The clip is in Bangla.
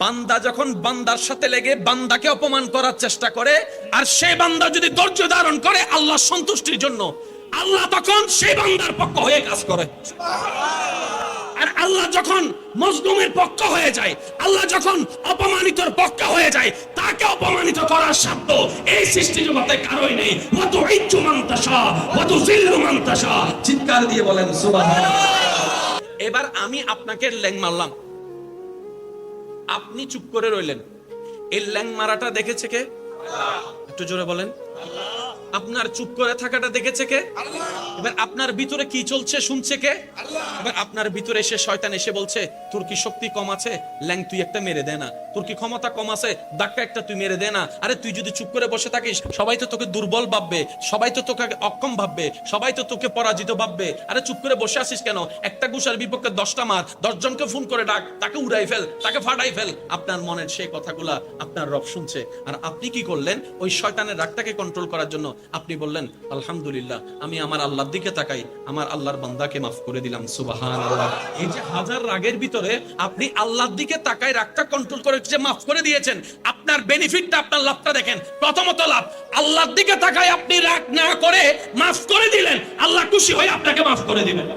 বান্দা যখন বান্দার সাথে লেগে বান্দাকে অপমান করার চেষ্টা করে, আর সেই বান্দা যদি ধৈর্য ধারণ করে আল্লাহর সন্তুষ্টির জন্য, আল্লাহ তখন সেই বান্দার পক্ষ হয়ে কাজ করে। আর আল্লাহ যখন মজলুমের পক্ষ হয়ে যায়, আল্লাহ যখন অপমানিতর পক্ষ হয়ে যায়, তাকে অপমানিত করার সাধ্য এই সৃষ্টি জগতে কারোই নেই। ওয়া তুইজ্জু মান তাশা ওয়া তুযিল্লু মান তাশা। চিৎকার দিয়ে বলেন সুবহানাল্লাহ। এবার আমি আপনাকে ল্যাং মারলাম, আপনি চুপ করে রইলেন। এই ল্যাং মারাটা দেখেছে কে? একটু জোরে বলেন। আপনার চুপ করে থাকাটা দেখেছে কে? এবার আপনার ভিতরে কি চলছে শুনছে কে? এবার আপনার ভিতরে এসে শয়তান এসে বলছে, তোর কি শক্তি কম আছে, ল্যাং তুই একটা মেরে দে না। তোর কি ক্ষমতা কম আছে, ধাক্কা একটা তুই মেরে দে না। আরে তুই যদি চুপ করে বসে থাকিস, সবাই তো তোকে দুর্বল ভাববে, সবাই তো তোকে অক্ষম ভাববে, সবাই তো তোকে পরাজিত ভাববে। আরে চুপ করে বসে আসিস কেন? একটা গুসার বিপক্ষে 10টা মার, 10 জনকে ফোন করে ডাক, তাকে উড়াই ফেল, তাকে ফাটাই ফেল। আপনার মনের সেই কথাগুলা আপনার রব শুনছে। আর আপনি কি করলেন? ওই শয়তানের রাগটাকে কন্ট্রোল করার জন্য আপনি বললেন, আলহামদুলিল্লাহ, আমি আমার আল্লাহর দিকে তাকাই, আমার আল্লাহর বান্দাকে মাফ করে দিলাম। সুবহানাল্লাহ। এই যে হাজার রাগের ভিতরে আপনি আল্লাহর দিকে তাকাই রাগটা কন্ট্রোল করে যে মাফ করে দিয়েছেন, আপনার বেনিফিটটা, আপনার লাভটা দেখেন। প্রথমত লাভ, আল্লাহর দিকে তাকাই আপনি রাগ না করে মাফ করে দিলেন, আল্লাহ খুশি হয়ে আপনাকে মাফ করে দিবেন।